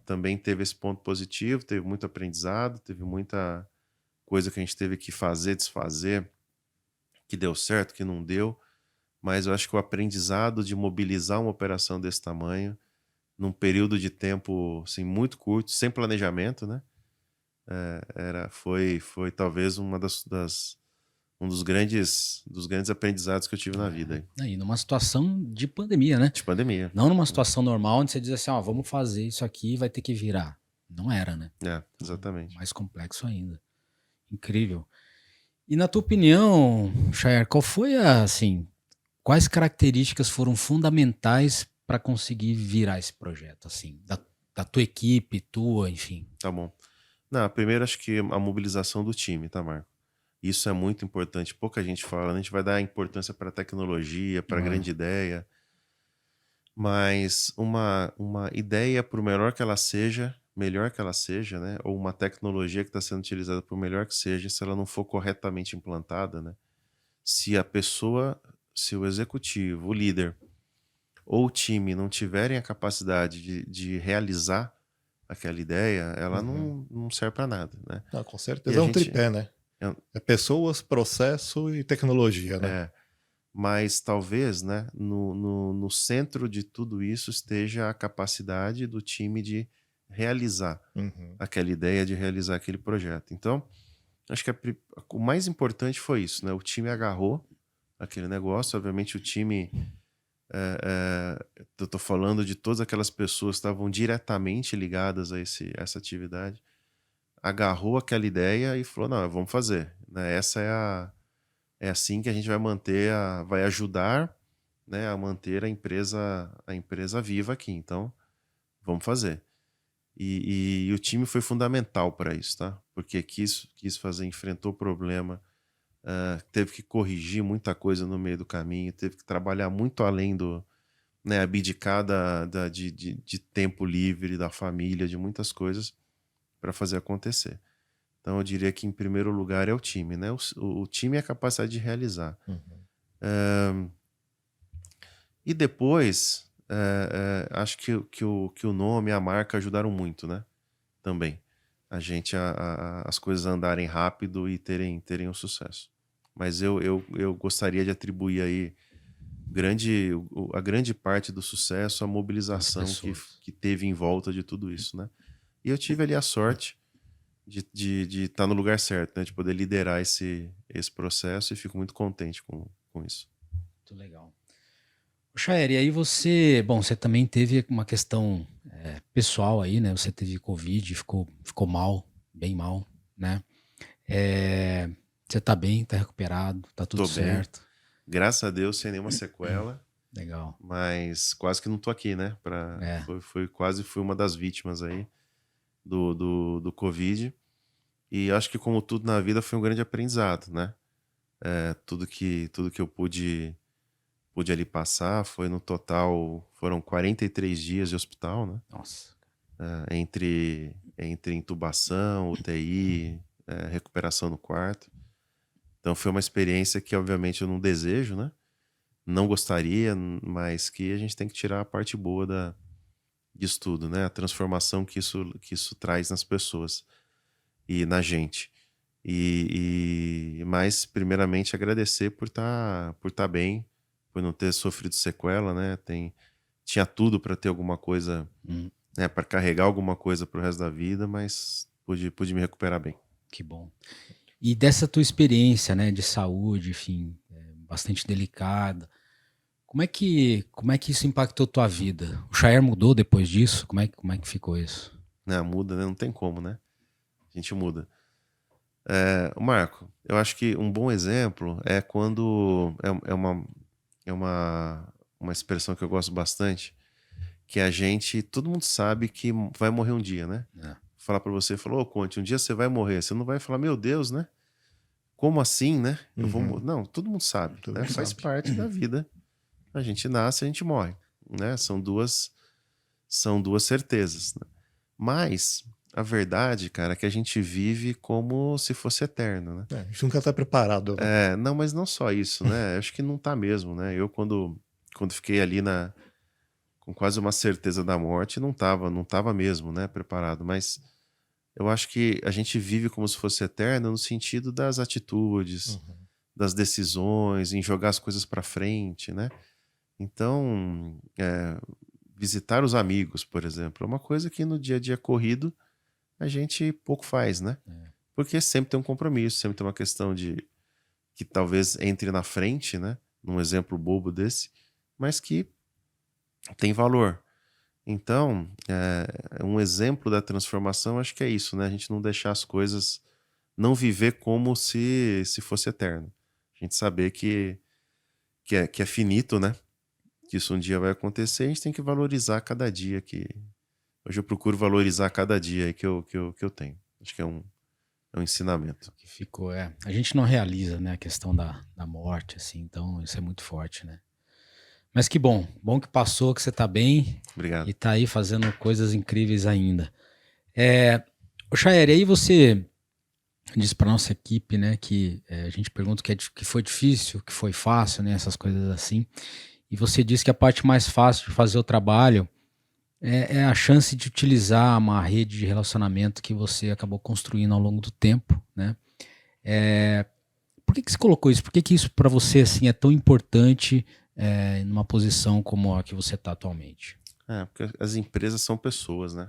também teve esse ponto positivo, teve muito aprendizado, teve muita coisa que a gente teve que fazer, desfazer, que deu certo, que não deu, mas eu acho que o aprendizado de mobilizar uma operação desse tamanho, num período de tempo assim, muito curto, sem planejamento, né? Foi talvez um dos grandes aprendizados que eu tive na vida. Aí. E numa situação de pandemia, né? De pandemia. Não numa situação normal onde você diz assim, ó, vamos fazer isso aqui, vai ter que virar. Não era, né? Exatamente. Mais complexo ainda. Incrível. E na tua opinião, Chair, qual foi assim, quais características foram fundamentais para conseguir virar esse projeto, assim, da tua equipe, tua, enfim? Tá bom. Não, primeiro acho que a mobilização do time, tá, Marco? Isso é muito importante. Pouca gente fala, a gente vai dar importância para a tecnologia, para a grande ideia, mas uma ideia, por melhor que ela seja, né? Ou uma tecnologia que está sendo utilizada, por melhor que seja, se ela não for corretamente implantada, né? Se a pessoa, se o executivo, o líder ou o time não tiverem a capacidade de realizar aquela ideia, ela não serve para nada, né? Ah, com E certeza a é um gente- tripé, né? é um- É pessoas, processo e tecnologia, né? Mas talvez, né, no centro de tudo isso esteja a capacidade do time de realizar Uhum. aquela ideia, de realizar aquele projeto. Então, acho que o mais importante foi isso, né? O time agarrou aquele negócio. Obviamente, o time, eu estou falando de todas aquelas pessoas que estavam diretamente ligadas a essa atividade, agarrou aquela ideia e falou: não, vamos fazer. Né? É assim que a gente vai vai ajudar, né, a manter a empresa viva aqui. Então, vamos fazer. E o time foi fundamental para isso, tá? Porque quis fazer, enfrentou o problema, teve que corrigir muita coisa no meio do caminho, teve que trabalhar muito além né, abdicar de tempo livre, da família, de muitas coisas para fazer acontecer. Então, eu diria que, em primeiro lugar, é o time, né? O time é a capacidade de realizar. E depois, acho que o nome e a marca ajudaram muito, né? Também. As coisas andarem rápido e terem um sucesso. Mas eu gostaria de atribuir aí a grande parte do sucesso à mobilização que teve em volta de tudo isso, né? E eu tive ali a sorte de estar no lugar certo, né? De poder liderar esse processo, e fico muito contente com isso. Muito legal. Chair, e aí você também teve uma questão pessoal aí, né? Você teve Covid, ficou mal, bem mal, né? Você tá bem, tá recuperado, tá tudo Tô bem. certo. Graças a Deus, sem nenhuma sequela. Legal. Mas quase que não tô aqui, né? Quase fui uma das vítimas aí do Covid. E acho que, como tudo na vida, foi um grande aprendizado, né? Tudo que eu pude ali passar foi, no total, foram 43 dias de hospital, né? Nossa. Entre intubação, UTI, recuperação no quarto. Então foi uma experiência que, obviamente, eu não desejo, né? Não gostaria, mas que a gente tem que tirar a parte boa disso tudo, né? A transformação que isso traz nas pessoas e na gente. Mas, primeiramente, agradecer por tá bem, por não ter sofrido sequela, né? tinha tudo para ter alguma coisa, Hum, né, para carregar alguma coisa pro resto da vida, mas pude me recuperar bem. que bom. E dessa tua experiência, né, de saúde, enfim, bastante delicada, como é que isso impactou tua vida? O Chaer mudou depois disso? Como é que ficou isso? Né, muda, né? Não tem como, né? A gente muda. Marco, eu acho que um bom exemplo é quando uma expressão que eu gosto bastante, que a gente, todo mundo sabe que vai morrer um dia, né? É. Falar pra você, falou, ô Conte, um dia você vai morrer. Você não vai falar, meu Deus, né? Como assim, né? Eu vou Uhum. Não, todo mundo sabe, Todo né? mundo Faz sabe. parte da vida. A gente nasce, a gente morre, né? São duas certezas, né? Mas a verdade, cara, é que a gente vive como se fosse eterno, né? A gente nunca tá preparado, né? Não, mas não só isso, né? Acho que não tá mesmo, né? Eu, quando fiquei ali com quase uma certeza da morte, não tava mesmo, né? Preparado. Mas eu acho que a gente vive como se fosse eterno no sentido das atitudes, Uhum. das decisões, em jogar as coisas pra frente, né? Então, visitar os amigos, por exemplo, é uma coisa que no dia a dia corrido a gente pouco faz, né? Porque sempre tem um compromisso, sempre tem uma questão de que talvez entre na frente, né? Num exemplo bobo desse, mas que tem valor. Então, um exemplo da transformação, acho que é isso, né? A gente não deixar as coisas, não viver como se fosse eterno. A gente saber que é finito, né? Que isso um dia vai acontecer, a gente tem que valorizar cada dia que. Hoje eu procuro valorizar cada dia aí que eu tenho. Acho que é um ensinamento. Que ficou, é. A gente não realiza, né, a questão da morte, assim, então isso é muito forte, né? Mas que bom, bom que passou, que você tá bem Obrigado. e tá aí fazendo coisas incríveis ainda. Ô Chaer, e aí você diz para nossa equipe, né, que a gente pergunta que foi difícil, que foi fácil, né, essas coisas assim. E você diz que a parte mais fácil de fazer o trabalho é a chance de utilizar uma rede de relacionamento que você acabou construindo ao longo do tempo, né? Por que você colocou isso? Por que isso para você assim é tão importante numa posição como a que você está atualmente? Porque as empresas são pessoas, né?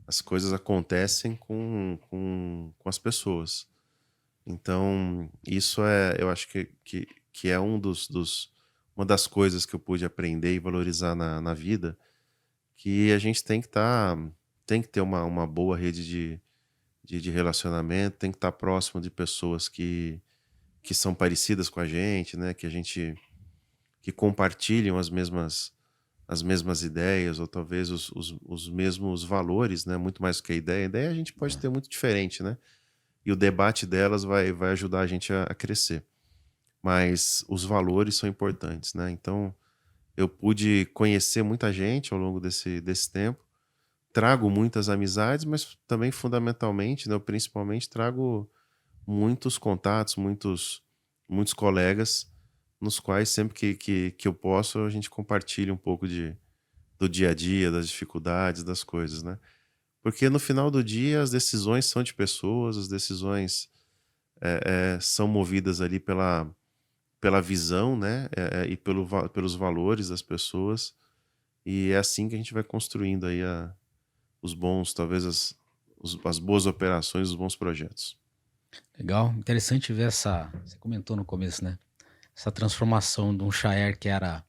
As coisas acontecem com as pessoas. Então, isso eu acho que é uma das coisas que eu pude aprender e valorizar na vida, que a gente tem que ter uma boa rede de relacionamento, tem que estar próximo de pessoas que são parecidas com a gente, né? Que compartilham as mesmas ideias, ou talvez os mesmos valores, né? Muito mais do que a ideia. A ideia a gente pode ter muito diferente, né? E o debate delas vai ajudar a gente a crescer. Mas os valores são importantes, né? Então, eu pude conhecer muita gente ao longo desse tempo. Trago muitas amizades, mas também fundamentalmente, né, eu principalmente trago muitos contatos, muitos colegas, nos quais sempre que eu posso, a gente compartilha um pouco do dia a dia, das dificuldades, das coisas, né? Porque no final do dia as decisões são de pessoas, as decisões são movidas ali pela visão, né? E pelos valores das pessoas. E é assim que a gente vai construindo aí os bons, talvez as boas operações, os bons projetos. Legal, interessante ver você comentou no começo, né? Essa transformação de um Chaer que era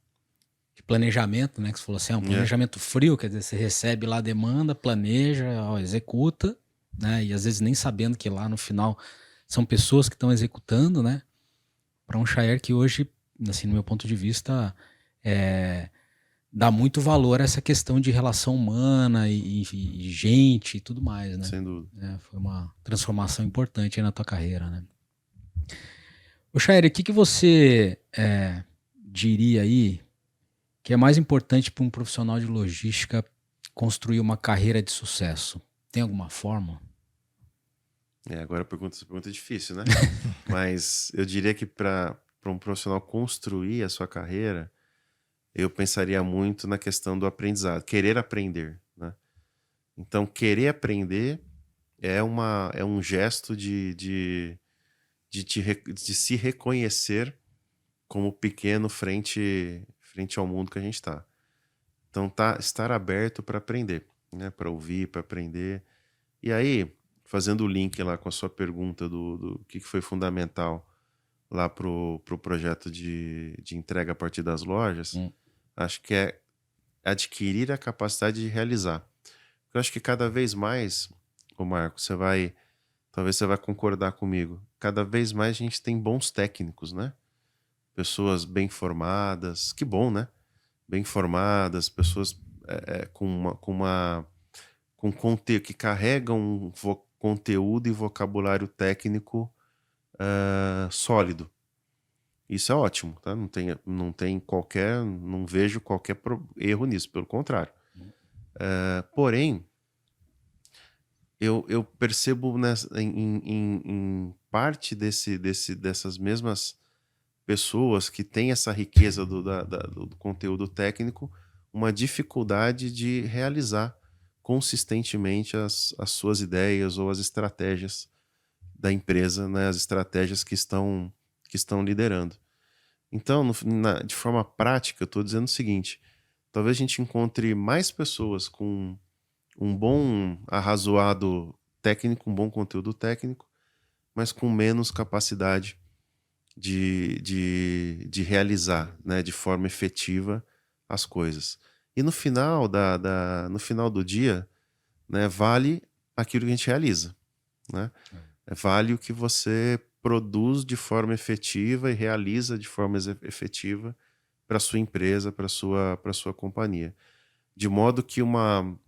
de planejamento, né? Que você falou assim, um É, planejamento frio, quer dizer, você recebe lá a demanda, planeja, ó, executa, né? E às vezes nem sabendo que lá no final são pessoas que estão executando, né? Para um Chaer que hoje, assim, no meu ponto de vista, dá muito valor a essa questão de relação humana e gente e tudo mais, né? sem dúvida. Foi uma transformação importante aí na tua carreira, né? Ô, Chair, o que que você diria aí que é mais importante para um profissional de logística construir uma carreira de sucesso? Tem alguma forma? Agora essa pergunta é difícil, né? Mas eu diria que para um profissional construir a sua carreira, eu pensaria muito na questão do aprendizado, querer aprender, né? Então, querer aprender é um gesto de se reconhecer como pequeno frente ao mundo que a gente está. Então, estar aberto para aprender, né? Para ouvir, para aprender. E aí, fazendo o link lá com a sua pergunta do que foi fundamental lá pro projeto de entrega a partir das lojas, acho que é adquirir a capacidade de realizar. Eu acho que cada vez mais, ô Marco, talvez você vai concordar comigo, cada vez mais a gente tem bons técnicos, né? Pessoas bem formadas, que bom, né? Bem formadas, pessoas que carregam conteúdo e vocabulário técnico sólido. Isso é ótimo, tá? Não vejo qualquer erro nisso, pelo contrário. Porém, eu percebo em parte dessas mesmas pessoas que têm essa riqueza do conteúdo técnico, uma dificuldade de realizar consistentemente as suas ideias ou as estratégias da empresa, né? As estratégias que estão liderando. Então, de forma prática, eu estou dizendo o seguinte: talvez a gente encontre mais pessoas com um bom arrazoado técnico, um bom conteúdo técnico, mas com menos capacidade de realizar, né, de forma efetiva as coisas. E no final no final do dia, né, vale aquilo que a gente realiza, né? Vale o que você produz de forma efetiva e realiza de forma efetiva para sua empresa, para sua companhia. De modo que uma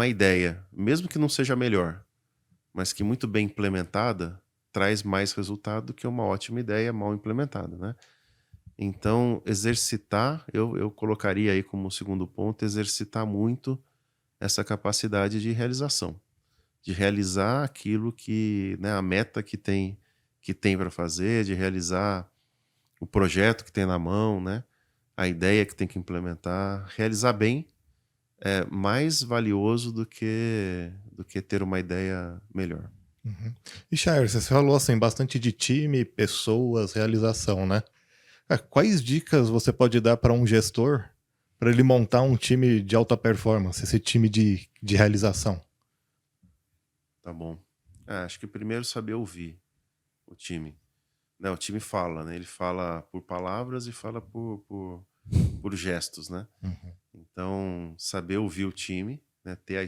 ideia, mesmo que não seja melhor, mas que muito bem implementada, traz mais resultado do que uma ótima ideia mal implementada, né? Então, exercitar, eu colocaria aí como segundo ponto, exercitar muito essa capacidade de realização, de realizar aquilo que, né, a meta que tem para fazer, de realizar o projeto que tem na mão, né, a ideia que tem que implementar, realizar bem é mais valioso do que ter uma ideia melhor. Uhum. E Chair, você falou assim bastante de time, pessoas, realização, né? Quais dicas você pode dar para um gestor para ele montar um time de alta performance, esse time de realização? Tá bom. Acho que primeiro saber ouvir o time. Né, o time fala, né? Ele fala por palavras e fala por gestos, né? Uhum. Então, saber ouvir o time, né? Ter a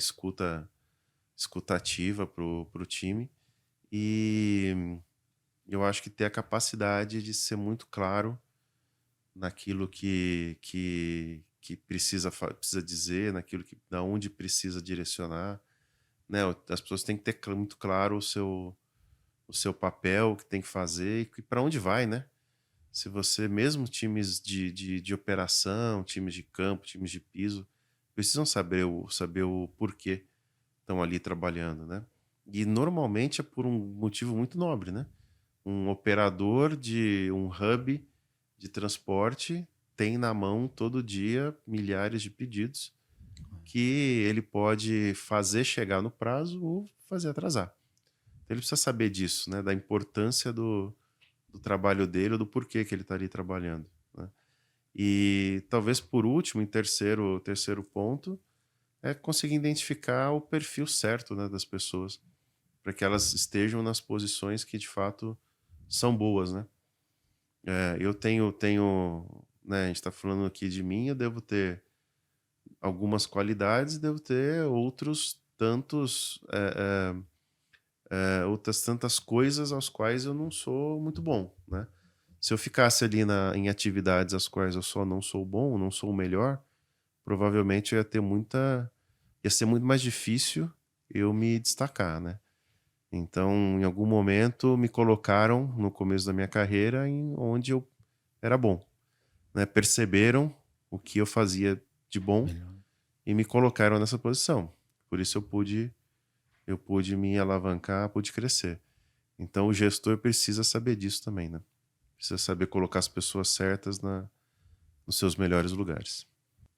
escutativa pro time. E eu acho que ter a capacidade de ser muito claro naquilo que precisa dizer, da onde precisa direcionar, né? As pessoas têm que ter muito claro o seu papel, o que tem que fazer e para onde vai, né? Se você, mesmo times de operação, times de campo, times de piso, precisam saber o porquê estão ali trabalhando, né? E normalmente é por um motivo muito nobre, né? Um operador de um hub de transporte tem na mão todo dia milhares de pedidos que ele pode fazer chegar no prazo ou fazer atrasar. Então ele precisa saber disso, né? Da importância do trabalho dele ou do porquê que ele está ali trabalhando, né? E talvez por último, em terceiro ponto, é conseguir identificar o perfil certo, né, das pessoas, para que elas estejam nas posições que de fato são boas, né? Eu tenho, né, a gente está falando aqui de mim, eu devo ter algumas qualidades, devo ter outras tantas coisas aos quais eu não sou muito bom, né? Se eu ficasse ali em atividades às quais eu só não sou bom, não sou o melhor, provavelmente ia ser muito mais difícil eu me destacar, né? Então, em algum momento, me colocaram no começo da minha carreira onde eu era bom, né? Perceberam o que eu fazia de bom e me colocaram nessa posição. Por isso eu pude me alavancar, pude crescer. Então, o gestor precisa saber disso também, né? Precisa saber colocar as pessoas certas nos seus melhores lugares.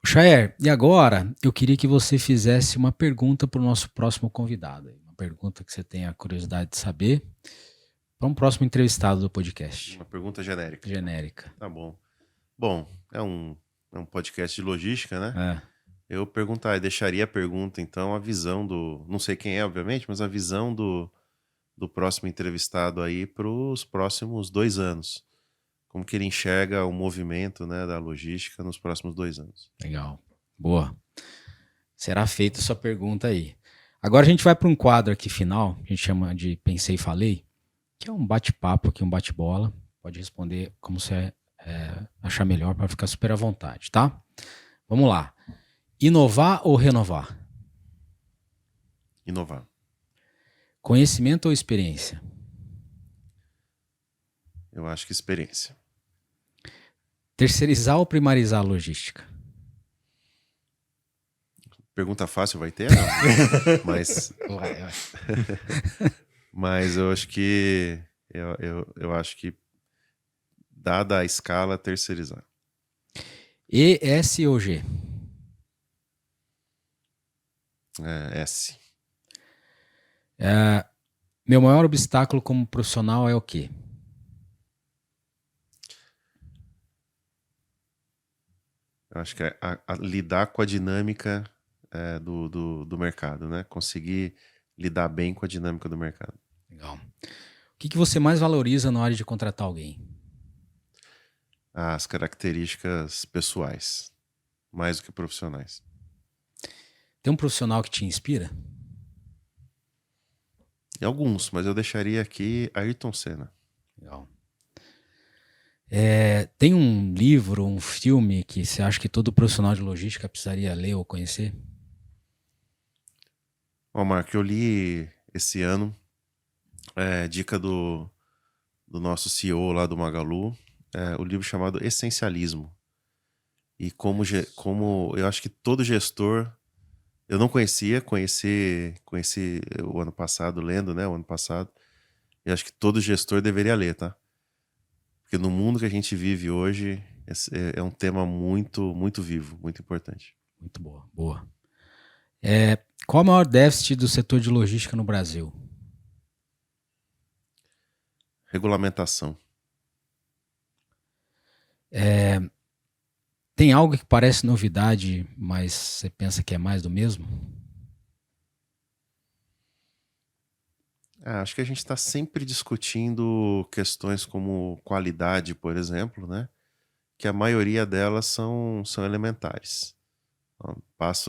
Chair, e agora eu queria que você fizesse uma pergunta para o nosso próximo convidado. Uma pergunta que você tenha curiosidade de saber para um próximo entrevistado do podcast. Uma pergunta genérica. Genérica. Tá bom. Bom, é um podcast de logística, né? Eu deixaria a pergunta, então, a visão não sei quem é, obviamente, mas a visão do próximo entrevistado aí para os próximos 2 anos. Como que ele enxerga o movimento, né, da logística nos próximos 2 anos. Legal. Boa. Será feita sua pergunta aí. Agora a gente vai para um quadro aqui final, que a gente chama de Pensei e Falei, que é um bate-papo aqui, um bate-bola. Pode responder como você achar melhor para ficar super à vontade, tá? Vamos lá. Inovar ou renovar? Inovar. Conhecimento ou experiência? Eu acho que experiência. Terceirizar ou primarizar a logística? Pergunta fácil vai ter, não? Vai. Mas eu acho que eu acho que dada a escala, terceirizar. E, S ou G? S. Meu maior obstáculo como profissional é o quê? Eu acho que é lidar com a dinâmica do mercado, né? Conseguir lidar bem com a dinâmica do mercado. Legal. O que você mais valoriza na hora de contratar alguém? As características pessoais, mais do que profissionais. Tem um profissional que te inspira? E alguns, mas eu deixaria aqui Ayrton Senna. Legal. Tem um livro, um filme que você acha que todo profissional de logística precisaria ler ou conhecer? Ó, Marco, eu li esse ano, dica do nosso CEO lá do Magalu, o livro chamado Essencialismo. E como eu acho que todo gestor, eu não conheci o ano passado, lendo, né, o ano passado, e acho que todo gestor deveria ler, tá? Porque no mundo que a gente vive hoje, é um tema muito, muito vivo, muito importante. Muito boa, boa. Qual o maior déficit do setor de logística no Brasil? Regulamentação. Tem algo que parece novidade, mas você pensa que é mais do mesmo? Acho que a gente está sempre discutindo questões como qualidade, por exemplo, né? Que a maioria delas são elementares. Então,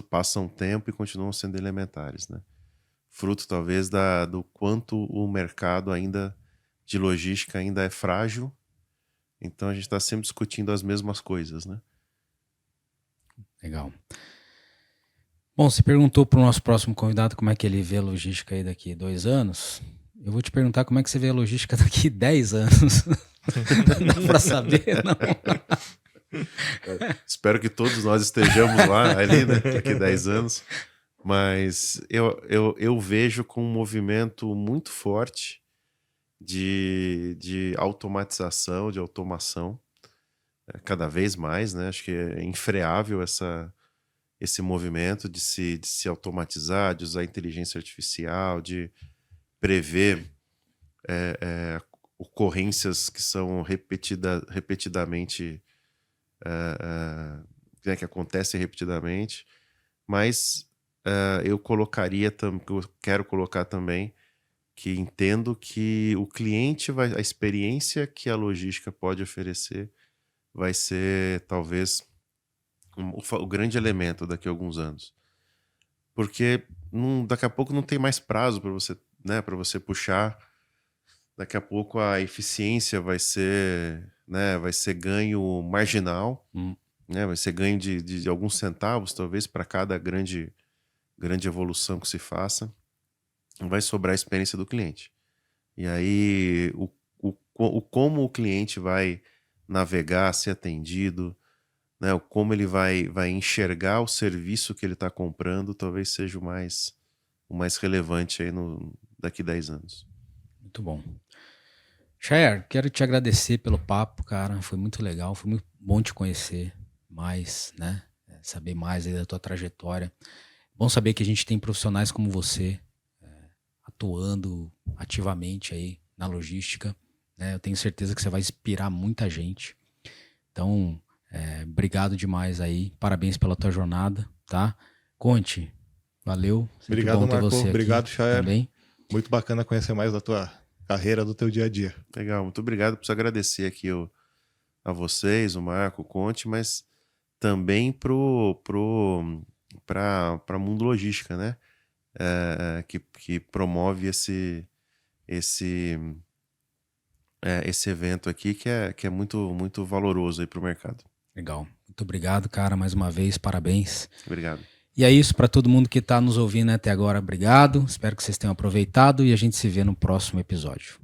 passam tempo e continuam sendo elementares, né? Fruto talvez do quanto o mercado ainda de logística ainda é frágil. Então a gente está sempre discutindo as mesmas coisas, né? Legal. Bom, você perguntou para o nosso próximo convidado como é que ele vê a logística aí daqui a 2 anos. Eu vou te perguntar como é que você vê a logística daqui a 10 anos. Não dá para saber, não. Espero que todos nós estejamos lá, ali, né, daqui a 10 anos. Mas eu vejo com um movimento muito forte de automatização, de automação, cada vez mais, né? Acho que é infreável esse movimento de se automatizar, de usar inteligência artificial, de prever ocorrências que são repetidamente que acontecem repetidamente, mas eu quero colocar também que entendo que o cliente a experiência que a logística pode oferecer vai ser talvez o grande elemento daqui a alguns anos, porque daqui a pouco não tem mais prazo para você, né, para você puxar. Daqui a pouco a eficiência vai ser ganho marginal, né? Vai ser ganho de alguns centavos, talvez, para cada grande evolução que se faça. Vai sobrar a experiência do cliente. E aí, como o cliente vai navegar, ser atendido, né? Como ele vai enxergar o serviço que ele está comprando, talvez seja o mais relevante aí daqui a 10 anos. Muito bom. Chair, quero te agradecer pelo papo, cara. Foi muito legal, foi muito bom te conhecer mais, né? Saber mais aí da tua trajetória. Bom saber que a gente tem profissionais como você atuando ativamente aí na logística, né? Eu tenho certeza que você vai inspirar muita gente. Então, Obrigado demais aí, parabéns pela tua jornada, tá? Conte, valeu. Sempre Obrigado, bom ter Marco. você Obrigado, aqui Chaer. também. Muito bacana conhecer mais da tua carreira, do teu dia a dia. Legal, muito obrigado. Preciso agradecer aqui a vocês, o Marco, o Conte, mas também para Mundo Logística, né? Que promove esse evento aqui que é muito, muito valoroso aí para o mercado. Legal. Muito obrigado, cara, mais uma vez, parabéns. Obrigado. E é isso, para todo mundo que está nos ouvindo até agora, obrigado. Espero que vocês tenham aproveitado e a gente se vê no próximo episódio.